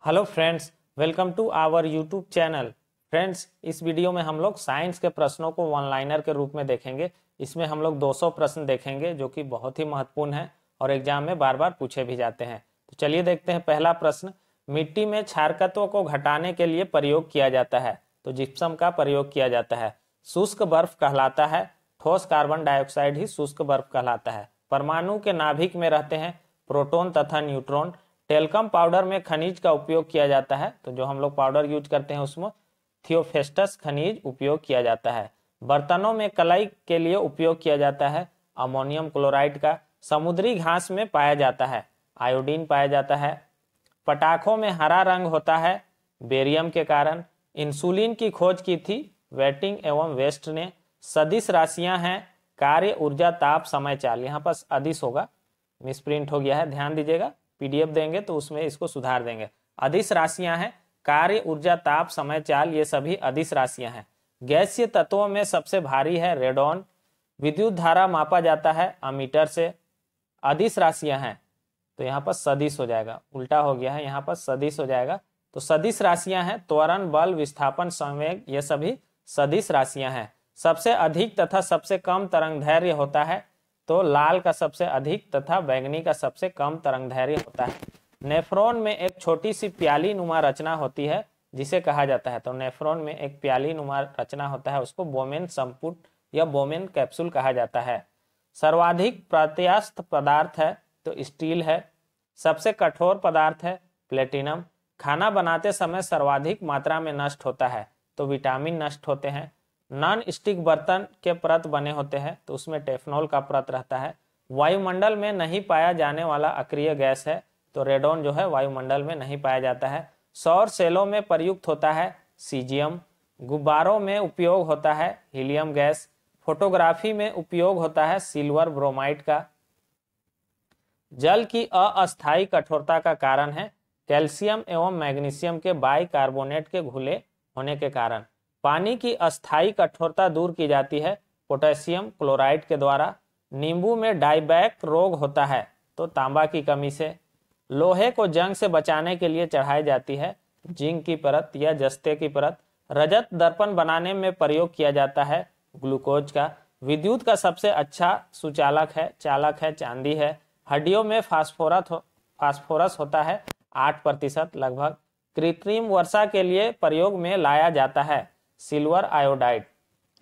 Hello friends, welcome to our YouTube channel. Friends, इस video में हम लोग साइंस के प्रश्नों को वन लाइनर के रूप में देखेंगे। इसमें हम लोग 200 प्रश्न देखेंगे जो कि बहुत ही महत्वपूर्ण है और एग्जाम में बार बार पूछे भी जाते हैं। तो चलिए देखते हैं। पहला प्रश्न, मिट्टी में क्षारकत्व को घटाने के लिए प्रयोग किया जाता है। तो जिप्सम का प्रयोग किया जाता है। शुष्क बर्फ कहलाता है। ठोस कार्बन डाइऑक्साइड ही शुष्क बर्फ कहलाता है। परमाणु के नाभिक में रहते हैं प्रोटॉन तथा न्यूट्रॉन। टेल्कम पाउडर में खनिज का उपयोग किया जाता है। तो जो हम लोग पाउडर यूज करते हैं उसमें थियोफेस्टस खनिज उपयोग किया जाता है। बर्तनों में कलई के लिए उपयोग किया जाता है अमोनियम क्लोराइड का। समुद्री घास में पाया जाता है आयोडीन पाया जाता है। पटाखों में हरा रंग होता है बेरियम के कारण। इंसुलिन की खोज की थी वेटिंग एवं वेस्ट ने। सदिश राशियां हैं कार्य, ऊर्जा, ताप, समय, चाल। यहाँ पर अदिश होगा, मिसप्रिंट हो गया है, ध्यान दीजिएगा। पीडीएफ देंगे तो उसमें इसको सुधार देंगे। अदिश राशियां हैं कार्य, ऊर्जा, ताप, समय, चाल, ये सभी अदिश राशियां हैं। गैसीय तत्वों में सबसे भारी है रेडॉन। विद्युत धारा मापा जाता है अमीटर से। अदिश राशियां हैं तो यहाँ पर सदिश हो जाएगा, उल्टा हो गया है, यहाँ पर सदिश हो जाएगा। तो सदिश राशियां हैं त्वरण, बल, विस्थापन, संवेग, ये सभी सदिश राशियां हैं। सबसे अधिक तथा सबसे कम तरंग दैर्घ्य होता है तो लाल का सबसे अधिक तथा बैंगनी का सबसे कम तरंग दैर्घ्य होता है। नेफ्रॉन में एक छोटी सी प्याली नुमा रचना होती है जिसे कहा जाता है। तो नेफ्रॉन में एक प्याली नुमा रचना होता है, उसको बोमेन संपुट या बोमेन कैप्सूल कहा जाता है। सर्वाधिक प्रत्यास्थ पदार्थ है तो स्टील है। सबसे कठोर पदार्थ है प्लेटिनम। खाना बनाते समय सर्वाधिक मात्रा में नष्ट होता है तो विटामिन नष्ट होते हैं। नॉन स्टिक बर्तन के परत बने होते हैं तो उसमें टेफनॉल का परत रहता है। वायुमंडल में नहीं पाया जाने वाला अक्रिय गैस है तो रेडॉन जो है वायुमंडल में नहीं पाया जाता है। सौर सेलों में प्रयुक्त होता है सीजियम। गुब्बारों में उपयोग होता है हीलियम गैस। फोटोग्राफी में उपयोग होता है सिल्वर ब्रोमाइड का। जल की अस्थायी कठोरता का कारण है कैल्शियम एवं मैग्नीशियम के बाइकार्बोनेट के घुले होने के कारण। पानी की अस्थायी कठोरता दूर की जाती है पोटेशियम क्लोराइड के द्वारा। नींबू में डाइबैक रोग होता है तो तांबा की कमी से। लोहे को जंग से बचाने के लिए चढ़ाई जाती है जिंक की परत या जस्ते की परत। रजत दर्पण बनाने में प्रयोग किया जाता है ग्लूकोज का। विद्युत का सबसे अच्छा सुचालक है चालक है चांदी है। हड्डियों में फास्फोरस होता है 8% लगभग। कृत्रिम वर्षा के लिए प्रयोग में लाया जाता है सिल्वर आयोडाइड।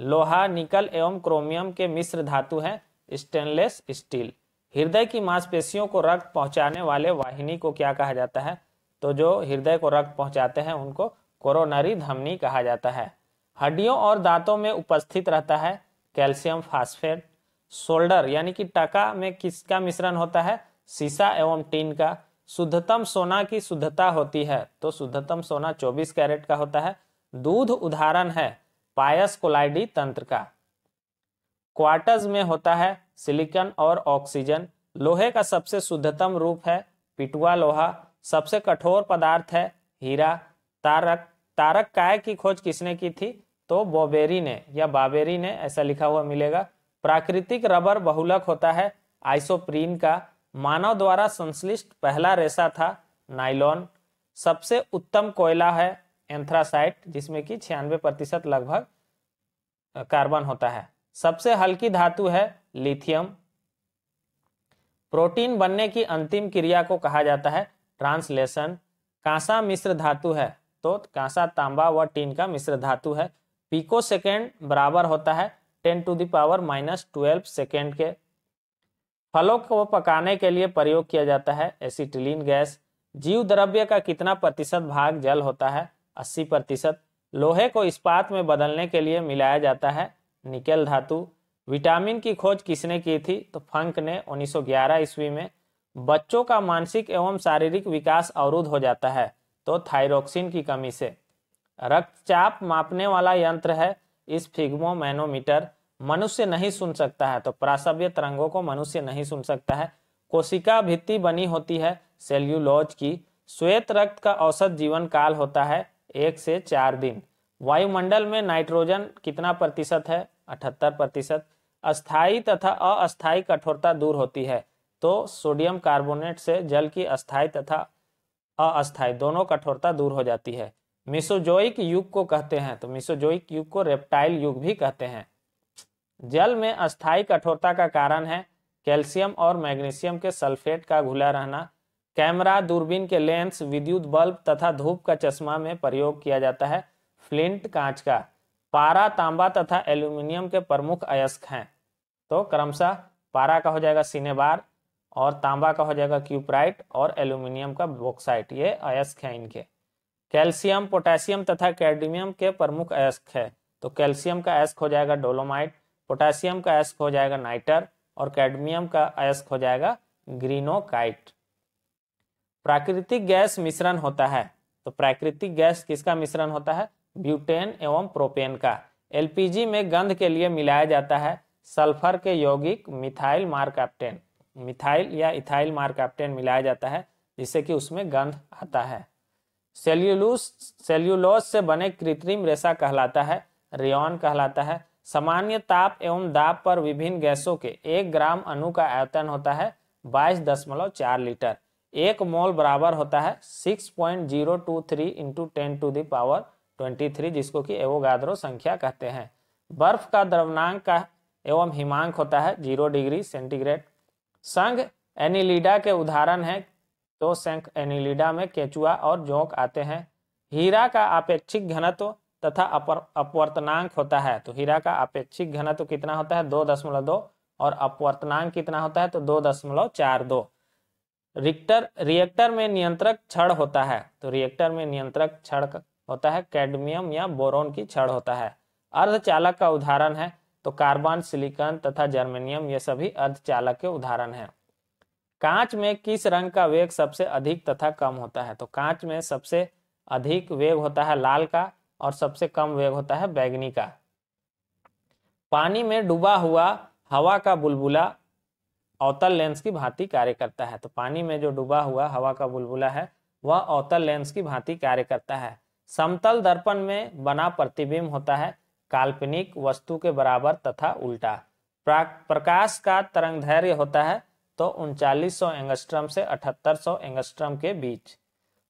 लोहा, निकल एवं क्रोमियम के मिश्र धातु है स्टेनलेस स्टील। हृदय की मांसपेशियों को रक्त पहुंचाने वाले वाहिनी को क्या कहा जाता है? तो जो हृदय को रक्त पहुंचाते हैं उनको कोरोनरी धमनी कहा जाता है। हड्डियों और दांतों में उपस्थित रहता है कैल्शियम फास्फेट। सोल्डर यानी कि टका में किसका मिश्रण होता है? सीसा एवं टीन का। शुद्धतम सोना की शुद्धता होती है तो शुद्धतम सोना 24 कैरेट का होता है। दूध उदाहरण है पायस कोलाइडी तंत्र का। क्वार्टज में होता है सिलिकॉन और ऑक्सीजन। लोहे का सबसे शुद्धतम रूप है पिटुआ लोहा। सबसे कठोर पदार्थ है हीरा। तारक काय की खोज किसने की थी? तो बॉबेरी ने या बाबेरी ने, ऐसा लिखा हुआ मिलेगा। प्राकृतिक रबर बहुलक होता है आइसोप्रीन का। मानव द्वारा संश्लिष्ट पहला रेशा था नाइलॉन। सबसे उत्तम कोयला है एंथ्रासाइट जिसमें कि 96% लगभग कार्बन होता है। सबसे हल्की धातु है लिथियम। प्रोटीन बनने की अंतिम क्रिया को कहा जाता है ट्रांसलेशन। कांसा मिश्र धातु है तो कांसा, तांबा व टीन का मिश्र धातु है। पिको सेकेंड बराबर होता है 10⁻⁻12 सेकेंड के। फलों को पकाने के लिए प्रयोग किया जाता है एसिटिलीन गैस। जीव द्रव्य का कितना प्रतिशत भाग जल होता है? 80%। लोहे को इस्पात में बदलने के लिए मिलाया जाता है निकेल धातु। विटामिन की खोज किसने की थी? तो फंक ने 1911 ईस्वी में। बच्चों का मानसिक एवं शारीरिक विकास अवरुद्ध हो जाता है तो थायरोक्सिन की कमी से। रक्तचाप मापने वाला यंत्र है स्फिग्मोमैनोमीटर। मनुष्य नहीं सुन सकता है तो प्रासव्य तरंगों को मनुष्य नहीं सुन सकता है। कोशिका भित्ति बनी होती है सेल्यूलोज की। श्वेत रक्त का औसत जीवन काल होता है 1 से 4 दिन। वायुमंडल में नाइट्रोजन कितना प्रतिशत है? 78%। अस्थायी तथा अस्थायी कठोरता दूर होती है तो सोडियम कार्बोनेट से जल की अस्थायी तथा अस्थायी, दोनों कठोरता दूर हो जाती है। मिसोजोइक युग को कहते हैं, तो मिसोजोइक युग को रेप्टाइल युग भी कहते हैं। जल में अस्थायी कठोरता का कारण है कैल्शियम और मैग्नीशियम के सल्फेट का घुला रहना। कैमरा, दूरबीन के लेंस, विद्युत बल्ब तथा धूप का चश्मा में प्रयोग किया जाता है फ्लिंट कांच का। पारा, तांबा तथा एल्यूमिनियम के प्रमुख अयस्क हैं, तो क्रमशः पारा का हो जाएगा सिनेबार, और तांबा का हो जाएगा क्यूप्राइट, और एल्यूमिनियम का बॉक्साइट, ये अयस्क हैं इनके। कैल्शियम, पोटेशियम तथा कैडमियम के प्रमुख अयस्क है, तो कैल्शियम का अयस्क हो जाएगा डोलोमाइट, पोटेशियम का अयस्क हो जाएगा नाइटर, और कैडमियम का अयस्क हो जाएगा ग्रीनोकाइट। प्राकृतिक गैस मिश्रण होता है, तो प्राकृतिक गैस किसका मिश्रण होता है? ब्यूटेन एवं प्रोपेन का। एलपीजी में गंध के लिए मिलाया जाता है सल्फर के यौगिक मिथाइल मारकैप्टेन, मिथाइल या इथाइल मारकैप्टेन मिलाया जाता है, जिससे कि उसमें गंध आता है। सेल्यूलोज से बने कृत्रिम रेशा कहलाता है रेयॉन कहलाता है। सामान्य ताप एवं दाब पर विभिन्न गैसों के 1 ग्राम अणु का आयतन होता है 22.4 लीटर। 1 मोल बराबर होता है 6.023 इंटू 10⁻23, जिसको कि एवोगाद्रो संख्या कहते हैं। बर्फ का द्रवनांक का एवं हिमांक होता है 0 डिग्री सेंटीग्रेड। संघ एनिलिडा के उदाहरण है, तो संघ एनिलिडा में केचुआ और जोंक आते हैं। हीरा का आपेक्षिक घनत्व तथा अपवर्तनांक होता है, तो हीरा का आपेक्षिक घनत्व कितना होता है? 2.2, और अपवर्तनांक कितना होता है? तो 2.42। रिएक्टर में नियंत्रक छड़ होता है, तो रिएक्टर में नियंत्रक छड़ होता है कैडमियम या बोरोन की छड़ होता है। अर्धचालक का उदाहरण है, तो कार्बन, सिलिकॉन तथा जर्मेनियम, ये सभी अर्धचालक के उदाहरण हैं। कांच में किस रंग का वेग सबसे अधिक तथा कम होता है? तो कांच में सबसे अधिक वेग होता है लाल का, और सबसे कम वेग होता है बैंगनी का। पानी में डूबा हुआ हवा का बुलबुला अवतल लेंस की भांति कार्य करता है, तो पानी में जो डूबा हुआ हवा का बुलबुला है वह अवतल लेंस की भांति कार्य करता है। समतल दर्पण में बना प्रतिबिंब होता है काल्पनिक वस्तु के बराबर तथा उल्टा। प्रकाश का तरंगदैर्घ्य होता है तो 3900 एंगस्ट्रम से 7800 एंगस्ट्रम के बीच।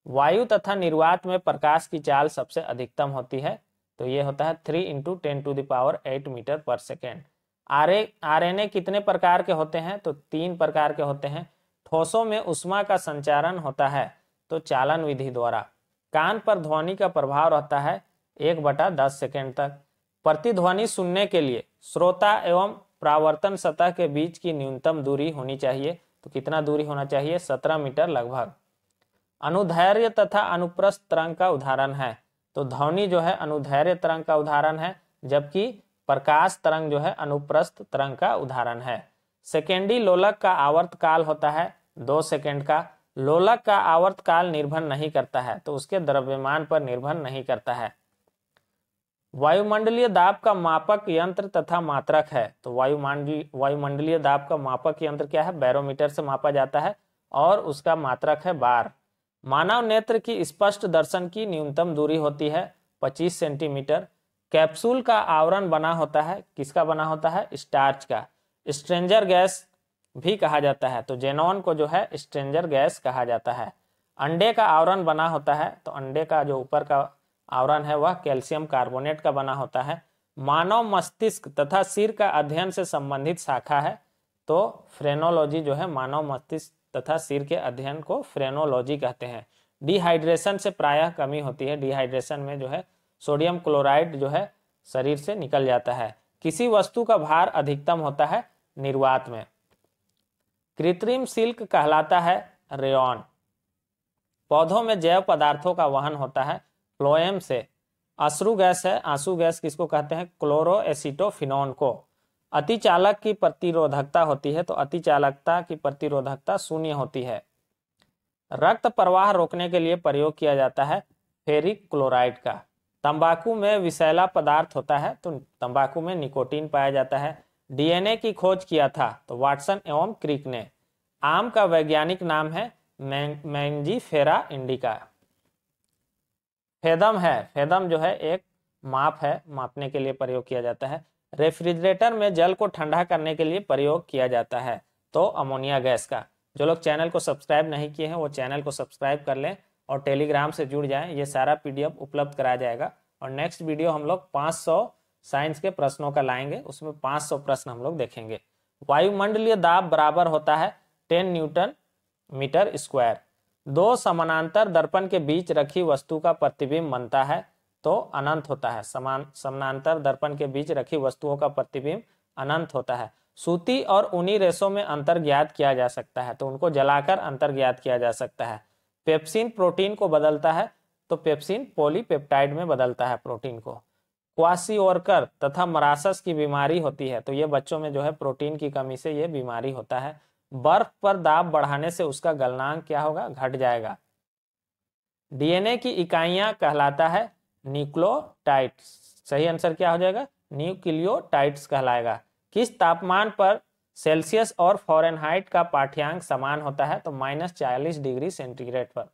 वायु तथा निर्वात में प्रकाश की चाल सबसे अधिकतम होती है, तो ये होता है 3 × 10⁸ मीटर पर सेकेंड। आरएनए कितने प्रकार के होते हैं? तो 3 प्रकार के होते हैं। ठोसों में ऊष्मा का संचारण होता है, तो चालन विधि द्वारा। कान पर ध्वनि का प्रभाव रहता है 1/10 सेकेंड तक। प्रतिध्वनि सुनने के लिए श्रोता एवं परावर्तन सतह के बीच की न्यूनतम दूरी होनी चाहिए, तो कितना दूरी होना चाहिए? 17 मीटर लगभग। अनुदैर्घ्य तथा अनुप्रस्थ तरंग का उदाहरण है, तो ध्वनि जो है अनुदैर्घ्य तरंग का उदाहरण है, जबकि प्रकाश तरंग जो है अनुप्रस्थ तरंग का उदाहरण है। सेकेंडी लोलक का आवर्त काल होता है 2 सेकेंड का। लोलक का आवर्त काल निर्भर नहीं करता है, तो उसके द्रव्यमान पर निर्भर नहीं करता है। वायुमंडलीय दाब का मापक यंत्र तथा मात्रक है, तो वायुमंडलीय दाब का मापक यंत्र क्या है? बैरोमीटर से मापा जाता है, और उसका मात्रक है बार। मानव नेत्र की स्पष्ट दर्शन की न्यूनतम दूरी होती है 25 सेंटीमीटर। कैप्सूल का आवरण बना होता है, किसका बना होता है? स्टार्च का। स्ट्रेंजर गैस भी कहा जाता है, तो जेनॉन को जो है स्ट्रेंजर गैस कहा जाता है। अंडे का आवरण बना होता है, तो अंडे का जो ऊपर का आवरण है वह कैल्शियम कार्बोनेट का बना होता है। मानव मस्तिष्क तथा सिर का अध्ययन से संबंधित शाखा है, तो फ्रेनोलॉजी जो है मानव मस्तिष्क तथा सिर के अध्ययन को फ्रेनोलॉजी कहते हैं। डिहाइड्रेशन से प्रायः कमी होती है, डिहाइड्रेशन में जो है सोडियम क्लोराइड जो है शरीर से निकल जाता है। किसी वस्तु का भार अधिकतम होता है निर्वात में। कृत्रिम सिल्क कहलाता है रेयॉन। पौधों में जैव पदार्थों का वहन होता है फ्लोएम से। अश्रु गैस है, आंसू गैस किसको कहते हैं? क्लोरोएसिटोफिनोन को। अतिचालक की प्रतिरोधकता होती है, तो अतिचालकता की प्रतिरोधकता 0 होती है। रक्त प्रवाह रोकने के लिए प्रयोग किया जाता है फेरिक क्लोराइड का। तंबाकू में विषैला पदार्थ होता है, तो तंबाकू में निकोटीन पाया जाता है। डीएनए की खोज किया था तो वाटसन एवं क्रिक ने। आम का वैज्ञानिक नाम है मैंजीफेरा इंडिका। फेदम है, फेदम जो है एक माप है, मापने के लिए प्रयोग किया जाता है। रेफ्रिजरेटर में जल को ठंडा करने के लिए प्रयोग किया जाता है, तो अमोनिया गैस का। जो लोग चैनल को सब्सक्राइब नहीं किए हैं वो चैनल को सब्सक्राइब कर लें और टेलीग्राम से जुड़ जाएं, ये सारा PDF उपलब्ध कराया जाएगा। और नेक्स्ट वीडियो हम लोग 500 साइंस के प्रश्नों का लाएंगे, उसमें 500 प्रश्न हम लोग देखेंगे। वायुमंडलीय दाब बराबर होता है 10 न्यूटन मीटर स्क्वायर। दो समानांतर दर्पण के बीच रखी वस्तु का प्रतिबिंब बनता है तो अनंत होता है। समानांतर दर्पण के बीच रखी वस्तुओं का प्रतिबिंब अनंत होता है। सूती और ऊनी रेशों में अंतर ज्ञात किया जा सकता है तो उनको जलाकर अंतर ज्ञात किया जा सकता है। पेप्सिन प्रोटीन को बदलता है तो पेप्सिन पॉलीपेप्टाइड में बदलता है प्रोटीन को। क्वाशियोरकर तथा मरासस की बीमारी होती है तो ये बच्चों में जो है प्रोटीन की कमी से ये बीमारी होता है। बर्फ पर दाब बढ़ाने से उसका गलनांक क्या होगा, घट जाएगा। DNA की इकाइयां कहलाता है न्यूक्लियोटाइड्स। सही आंसर क्या हो जाएगा, न्यूक्लियोटाइड्स कहलाएगा। किस तापमान पर सेल्सियस और फ़ारेनहाइट का पाठ्यांक समान होता है तो -40 डिग्री सेंटीग्रेड पर।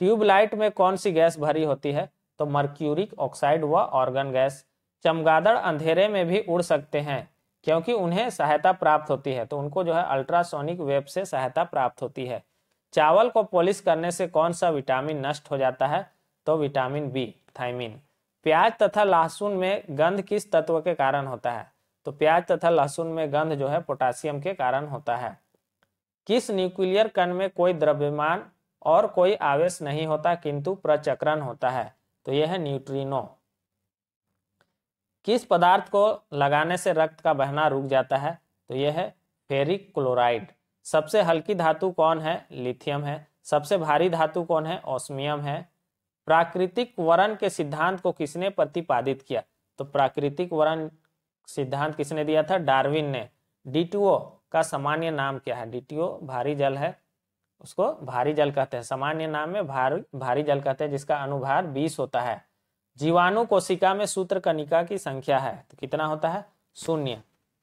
ट्यूबलाइट में कौन सी गैस भरी होती है तो मर्क्यूरिक ऑक्साइड व ऑर्गन गैस। चमगादड़ अंधेरे में भी उड़ सकते हैं क्योंकि उन्हें सहायता प्राप्त होती है तो उनको जो है अल्ट्रासोनिक वेव से सहायता प्राप्त होती है। चावल को पॉलिश करने से कौन सा विटामिन नष्ट हो जाता है तो विटामिन बी, थायमिन। प्याज तथा लहसुन में गंध किस तत्व के कारण होता है तो प्याज तथा लहसुन में गंध जो है पोटासियम के कारण होता है। किस न्यूक्लियर कण में कोई द्रव्यमान और कोई आवेश नहीं होता किंतु प्रचक्रण होता है तो यह है न्यूट्रिनो। किस पदार्थ को लगाने से रक्त का बहना रुक जाता है तो यह है फेरिक क्लोराइड। सबसे हल्की धातु कौन है, लिथियम है। सबसे भारी धातु कौन है, ऑस्मियम है। प्राकृतिक वर्ण के सिद्धांत को किसने प्रतिपादित किया तो प्राकृतिक वर्ण सिद्धांत किसने दिया था, डार्विन ने। D2O का सामान्य नाम क्या है, D2O भारी जल है, उसको भारी जल कहते हैं। सामान्य नाम में भारी जल कहते हैं जिसका अनुभार 20 होता है। जीवाणु कोशिका में सूत्रकणिका की संख्या है तो कितना होता है, 0।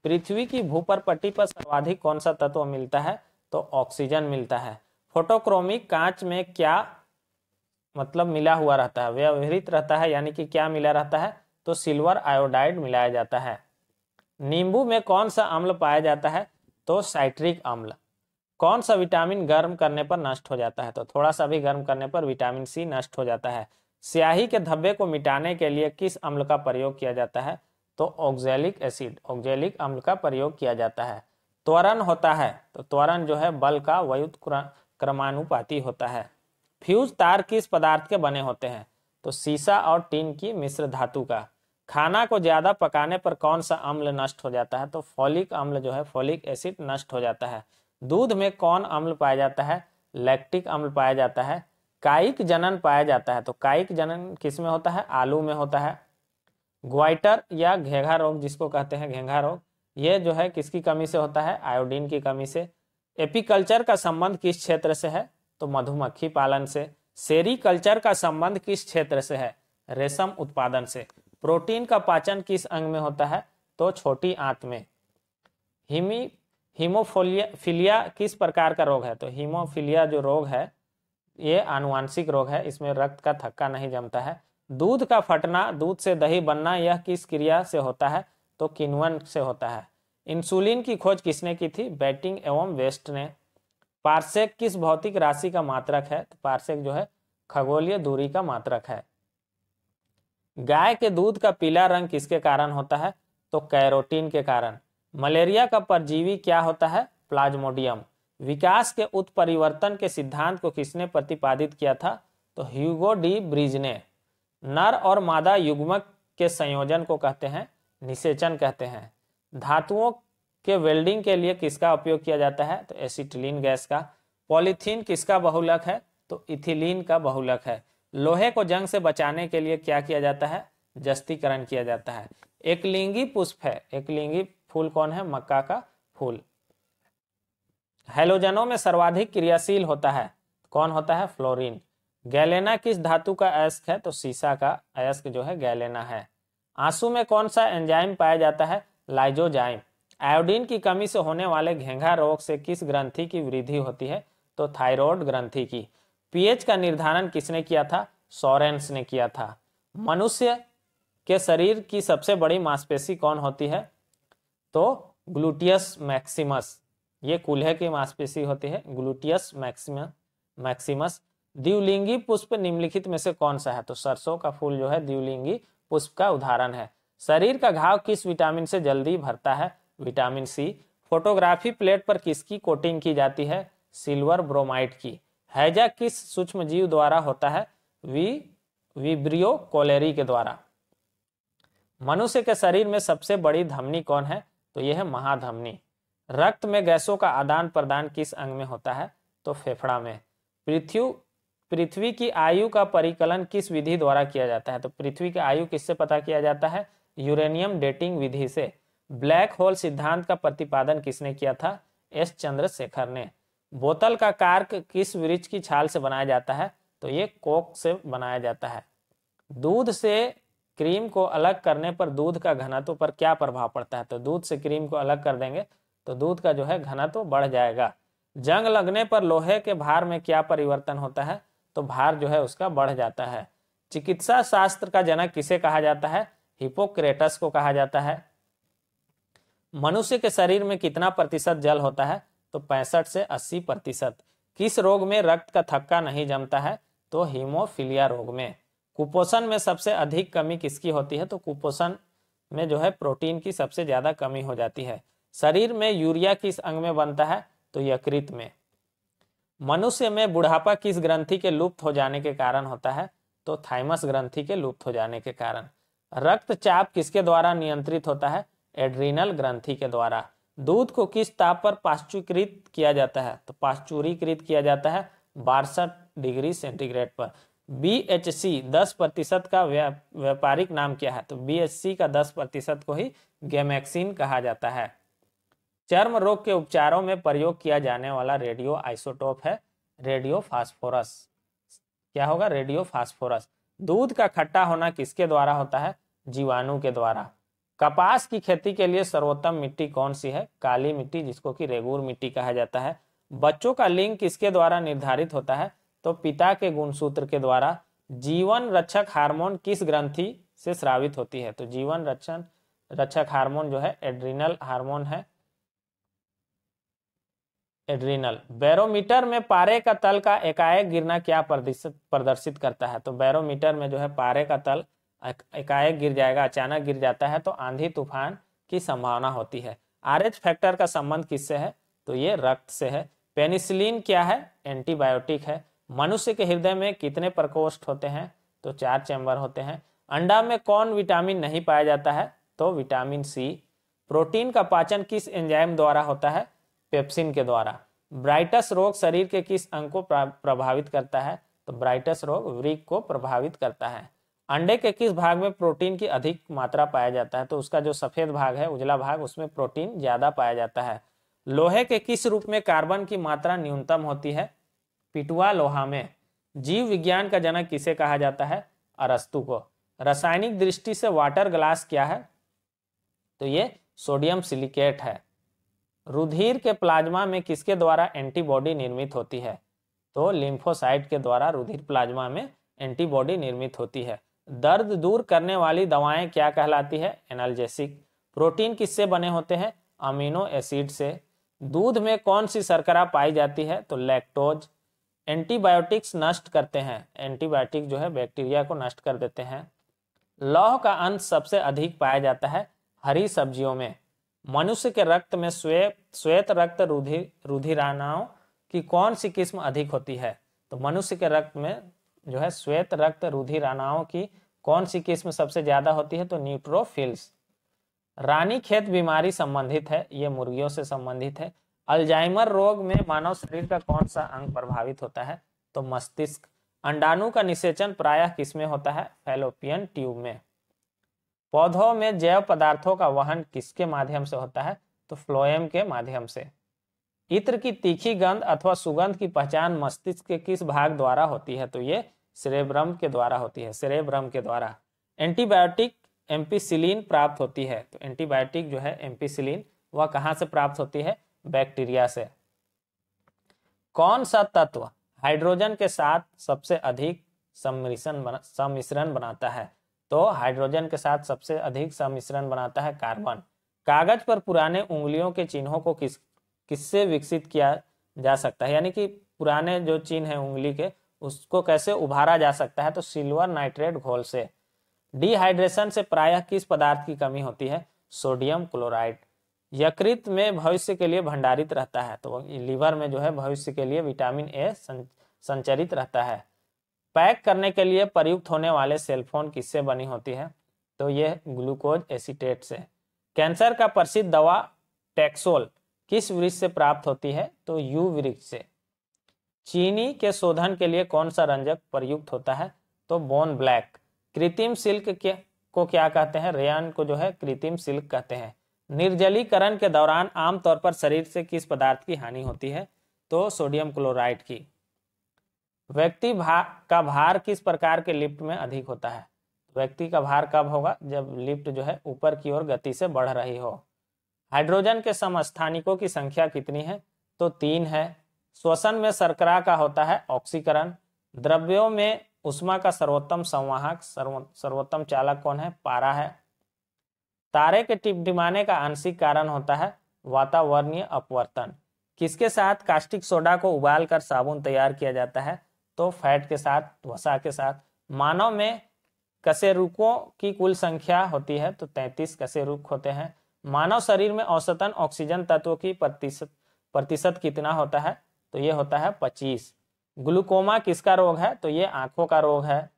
पृथ्वी की भूपर्पट्टी पर सर्वाधिक कौन सा तत्व मिलता है तो ऑक्सीजन मिलता है। फोटोक्रोमिक कांच में क्या मतलब मिला हुआ रहता है, व्यवहृत रहता है, यानी कि क्या मिला रहता है तो सिल्वर आयोडाइड मिलाया जाता है। नींबू में कौन सा अम्ल पाया जाता है तो साइट्रिक अम्ल। कौन सा विटामिन गर्म करने पर नष्ट हो जाता है तो थोड़ा सा भी गर्म करने पर विटामिन सी नष्ट हो जाता है। स्याही के धब्बे को मिटाने के लिए किस अम्ल का प्रयोग किया जाता है तो ऑक्जेलिक एसिड, ऑक्जेलिक अम्ल का प्रयोग किया जाता है। त्वरण होता है तो त्वरण जो है बल का व्युत्क्रमानुपाती होता है। फ्यूज तार किस पदार्थ के बने होते हैं तो सीसा और टीन की मिश्र धातु का। खाना को ज्यादा पकाने पर कौन सा अम्ल नष्ट हो जाता है तो फॉलिक अम्ल जो है, फॉलिक एसिड नष्ट हो जाता है। दूध में कौन अम्ल पाया जाता है, लैक्टिक अम्ल पाया जाता है। कायिक जनन पाया जाता है तो कायिक जनन किस में होता है, आलू में होता है। ग्वाइटर या घेंघा रोग जिसको कहते हैं घेंघा रोग, ये जो है किसकी कमी से होता है, आयोडीन की कमी से। एपीकल्चर का संबंध किस क्षेत्र से है तो मधुमक्खी पालन से। सेरीकल्चर का संबंध किस क्षेत्र से है, रेशम उत्पादन से। प्रोटीन का पाचन किस अंग में होता है तो छोटी आंत में। हीमोफिलिया किस प्रकार का रोग है तो हीमोफिलिया जो रोग है ये आनुवांशिक रोग है, इसमें रक्त का थक्का नहीं जमता है। दूध का फटना, दूध से दही बनना, यह किस क्रिया से होता है तो किण्वन से होता है। इंसुलिन की खोज किसने की थी, बेटिंग एवं वेस्ट ने। पार्सेक किस भौतिक राशि का मात्रक है तो पार्सेक जो है खगोलीय दूरी का मात्रक है। गाय के दूध का पीला रंग किसके कारण होता है तो कैरोटीन के कारण। मलेरिया का परजीवी क्या होता है, प्लाज्मोडियम। विकास के उत्परिवर्तन के सिद्धांत को किसने प्रतिपादित किया था तो ह्यूगो डी ब्रिज ने। नर और मादा युग्मक के संयोजन को कहते हैं निषेचन कहते हैं। धातुओं के वेल्डिंग के लिए किसका उपयोग किया जाता है तो एसिटिलीन गैस का। पॉलीथीन किसका बहुलक है तो इथिलीन का बहुलक है। लोहे को जंग से बचाने के लिए क्या किया जाता है, जस्तीकरण किया जाता है। एकलिंगी पुष्प है, एकलिंगी फूल कौन है, मक्का का फूल। हैलोजनों में सर्वाधिक क्रियाशील होता है कौन होता है, फ्लोरीन। गैलेना किस धातु का अयस्क है तो सीसा का अयस्क जो है गैलेना है। आंसू में कौन सा एंजाइम पाया जाता है, लाइजोजाइम। आयोडीन की कमी से होने वाले घेंघा रोग से किस ग्रंथि की वृद्धि होती है तो थायराइड ग्रंथि की। पीएच का निर्धारण किसने किया था, सोरेंस ने किया था। मनुष्य के शरीर की सबसे बड़ी मांसपेशी कौन होती है तो ग्लूटियस मैक्सिमस, ये कूल्हे की मांसपेशी होती है ग्लूटियस मैक्सिमस। द्विलिंगी पुष्प निम्नलिखित में से कौन सा है? तो सरसों का फूल जो है द्विलिंगी पुष्प का उदाहरण है। शरीर का घाव किस विटामिन से जल्दी भरता है? Vitamin C. फोटोग्राफी प्लेट पर किसकी कोटिंग की जाती है? सिल्वर ब्रोमाइड की। हैजा किस सूक्ष्म जीव द्वारा होता है? विब्रियो कोलेरी के द्वारा। मनुष्य के शरीर में सबसे बड़ी धमनी कौन है? तो यह है महाधमनी। रक्त में गैसों का आदान प्रदान किस अंग में होता है? तो फेफड़ा में। पृथ्वी की आयु का परिकलन किस विधि द्वारा किया जाता है? तो पृथ्वी की आयु किससे पता किया जाता है? यूरेनियम डेटिंग विधि से। ब्लैक होल सिद्धांत का प्रतिपादन किसने किया था? एस चंद्रशेखर ने। बोतल का कार्क किस वृक्ष की छाल से बनाया जाता है? तो ये कोक से बनाया जाता है। दूध से क्रीम को अलग करने पर दूध का घनत्व पर क्या प्रभाव पड़ता है? तो दूध से क्रीम को अलग कर देंगे तो दूध का जो है घनत्व बढ़ जाएगा। जंग लगने पर लोहे के भार में क्या परिवर्तन होता है? तो भार जो है उसका बढ़ जाता है। चिकित्सा शास्त्र का जनक किसे कहा जाता है? हिपोक्रेटस को कहा जाता है। मनुष्य के शरीर में कितना प्रतिशत जल होता है? तो 65 से 80%। किस रोग में रक्त का थक्का नहीं जमता है? तो हीमोफीलिया रोग में। कुपोषण में सबसे अधिक कमी किसकी होती है? तो कुपोषण में जो है प्रोटीन की सबसे ज्यादा कमी हो जाती है। शरीर में यूरिया किस अंग में बनता है? तो यकृत में। मनुष्य में बुढ़ापा किस ग्रंथि के लुप्त हो जाने के कारण होता है? तो थाइमस ग्रंथि के लुप्त हो जाने के कारण। रक्तचाप किसके द्वारा नियंत्रित होता है? एड्रीनल ग्रंथि के द्वारा। दूध को किस ताप पर पाश्चुरीकृत किया जाता है? तो पाश्चुरीकृत किया जाता है 62 डिग्री सेंटीग्रेड पर। BHC 10% का व्यापारिक नाम क्या है? तो BHC का 10% को ही गैमेक्सिन कहा जाता है। चर्म रोग के उपचारों में प्रयोग किया जाने वाला रेडियो आइसोटोप है रेडियो फास्फोरस। क्या होगा? Radio phosphorus. दूध का खट्टा होना किसके द्वारा होता है? जीवाणु के द्वारा। कपास की खेती के लिए सर्वोत्तम मिट्टी कौन सी है? काली मिट्टी, जिसको कि रेगूर मिट्टी कहा जाता है। बच्चों का लिंग किसके द्वारा निर्धारित होता है? तो पिता के गुणसूत्र के द्वारा। जीवन रक्षक हार्मोन किस ग्रंथि से स्रावित होती है? तो जीवन रक्षक हार्मोन जो है एड्रिनल हार्मोन है, एड्रिनल। बैरोमीटर में पारे का तल का एकाएक गिरना क्या प्रदर्शित करता है? तो बैरोमीटर में जो है पारे का तल एकाएक गिर जाएगा, अचानक गिर जाता है तो आंधी तूफान की संभावना होती है। RH फैक्टर का संबंध किससे है? तो ये रक्त से है। पेनिसिलिन क्या है? एंटीबायोटिक है। मनुष्य के हृदय में कितने प्रकोष्ठ होते हैं? तो 4 चैम्बर होते हैं। अंडा में कौन विटामिन नहीं पाया जाता है? तो विटामिन सी। प्रोटीन का पाचन किस एंजाइम द्वारा होता है? पेप्सिन के द्वारा। ब्राइटस रोग शरीर के किस अंग को प्रभावित करता है? तो ब्राइटस रोग वृक्क को प्रभावित करता है। अंडे के किस भाग में प्रोटीन की अधिक मात्रा पाया जाता है? तो उसका जो सफेद भाग है, उजला भाग, उसमें प्रोटीन ज्यादा पाया जाता है। लोहे के किस रूप में कार्बन की मात्रा न्यूनतम होती है? पिटुआ लोहा में। जीव विज्ञान का जनक किसे कहा जाता है? अरस्तु को। रासायनिक दृष्टि से वाटर ग्लास क्या है? तो ये सोडियम सिलिकेट है। रुधिर के प्लाज्मा में किसके द्वारा एंटीबॉडी निर्मित होती है? तो लिम्फोसाइट के द्वारा रुधिर प्लाज्मा में एंटीबॉडी निर्मित होती है। दर्द दूर करने वाली दवाएं क्या कहलाती है? एनाल्जेसिक। प्रोटीन किससे बने होते हैं? अमीनो एसिड से। दूध में कौन सी शर्करा पाई जाती है? तो लैक्टोज। एंटीबायोटिक्स नष्ट करते हैं, एंटीबायोटिक जो है बैक्टीरिया को नष्ट कर देते हैं। लौह का अंश सबसे अधिक पाया जाता है हरी सब्जियों में। मनुष्य के रक्त में श्वेत रक्त रुधिराणाओं की कौन सी किस्म अधिक होती है? तो मनुष्य के रक्त में जो है श्वेत रक्त रुधिराणाओं की कौन सी किस्म सबसे ज्यादा होती है? तो न्यूट्रोफिल्स। रानीखेत बीमारी संबंधित है, ये मुर्गियों से संबंधित है। अल्जाइमर रोग में मानव शरीर का कौन सा अंग प्रभावित होता है? तो मस्तिष्क। अंडाणु का निषेचन प्रायः किसमें होता है? फैलोपियन ट्यूब में। पौधों में जैव पदार्थों का वहन किसके माध्यम से होता है? तो फ्लोएम के माध्यम से। इत्र की तीखी गंध अथवा सुगंध की पहचान मस्तिष्क के किस भाग द्वारा होती है? तो ये सेरेब्रम के द्वारा होती है, सेरेब्रम के द्वारा। एंटीबायोटिक एम्पिसिलिन प्राप्त होती है, तो एंटीबायोटिक जो है एम्पिसिलिन वह कहां से प्राप्त होती है? बैक्टीरिया से। कौन सा तत्व हाइड्रोजन के साथ सबसे अधिक सम्मिश्रण बनाता है? तो हाइड्रोजन के साथ सबसे अधिक सम्मिश्रण बनाता है कार्बन। कागज पर पुराने उंगलियों के चिन्हों को किससे विकसित किया जा सकता है? यानी कि पुराने जो चिन्ह है उंगली के, उसको कैसे उभारा जा सकता है, तो सिल्वर नाइट्रेट घोल से। डिहाइड्रेशन से प्रायः किस पदार्थ की कमी होती है, सोडियम क्लोराइड। यकृत में भविष्य के लिए भंडारित रहता है, तो लीवर में जो है भविष्य के लिए विटामिन ए संचरित रहता है। पैक करने के लिए प्रयुक्त होने वाले सेलफोन किससे बनी होती है, तो ये ग्लूकोज एसीटेट से। कैंसर का प्रसिद्ध दवा टैक्सोल किस वृक्ष से प्राप्त होती है, तो यू वृक्ष से। चीनी के शोधन के लिए कौन सा रंजक प्रयुक्त होता है, तो बोन ब्लैक। कृत्रिम सिल्क को क्या कहते हैं, रेयन को जो है कृत्रिम सिल्क कहते हैं। निर्जलीकरण के दौरान आमतौर पर शरीर से किस पदार्थ की हानि होती है, तो सोडियम क्लोराइड की। व्यक्ति का भार किस प्रकार के लिफ्ट में अधिक होता है, व्यक्ति का भार कब होगा, जब लिफ्ट जो है ऊपर की ओर गति से बढ़ रही हो। हाइड्रोजन के समस्थानिकों की संख्या कितनी है, तो 3 है। श्वसन में शर्करा का होता है ऑक्सीकरण। द्रव्यों में उष्मा का सर्वोत्तम संवाहक सर्वोत्तम चालक कौन है, पारा है। तारे के टिमटिमाने का आंशिक कारण होता है वातावरणीय अपवर्तन। किसके साथ कास्टिक सोडा को उबालकर साबुन तैयार किया जाता है, तो फैट के साथ, वसा के साथ। मानव में कशेरुकों की कुल संख्या होती है, तो 33 कशेरुक होते हैं। मानव शरीर में औसतन ऑक्सीजन तत्व की प्रतिशत कितना होता है, तो ये होता है 25। ग्लूकोमा किसका रोग है, तो ये आंखों का रोग है।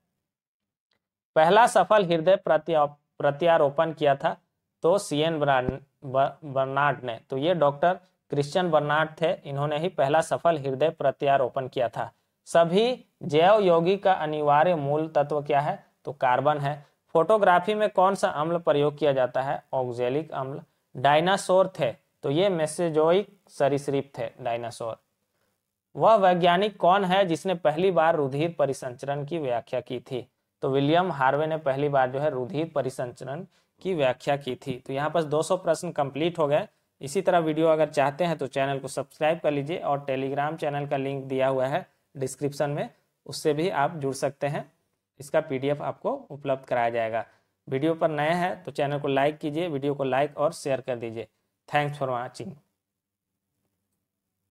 पहला सफल हृदय प्रत्यारोपण किया था, तो सीएन बर्नार्ड ने, तो ये डॉक्टर क्रिश्चियन बर्नार्ड थे, इन्होंने ही पहला सफल हृदय प्रत्यारोपण किया था। सभी जैव यौगिक का अनिवार्य मूल तत्व क्या है, तो कार्बन है। फोटोग्राफी में कौन सा अम्ल प्रयोग किया जाता है, ऑक्जेलिक अम्ल। डायनासोर थे, तो ये मेसेजोइक सरीसृप थे डायनासोर। वह वैज्ञानिक कौन है जिसने पहली बार रुधिर परिसंचरण की व्याख्या की थी, तो विलियम हार्वे ने पहली बार जो है रुधिर परिसंचरण की व्याख्या की थी। तो यहाँ पर 200 प्रश्न कंप्लीट हो गए। इसी तरह वीडियो अगर चाहते हैं तो चैनल को सब्सक्राइब कर लीजिए, और टेलीग्राम चैनल का लिंक दिया हुआ है डिस्क्रिप्शन में, उससे भी आप जुड़ सकते हैं। इसका PDF आपको उपलब्ध कराया जाएगा। वीडियो पर नए हैं तो चैनल को लाइक कीजिए, वीडियो को लाइक और शेयर कर दीजिए। Thanks for watching.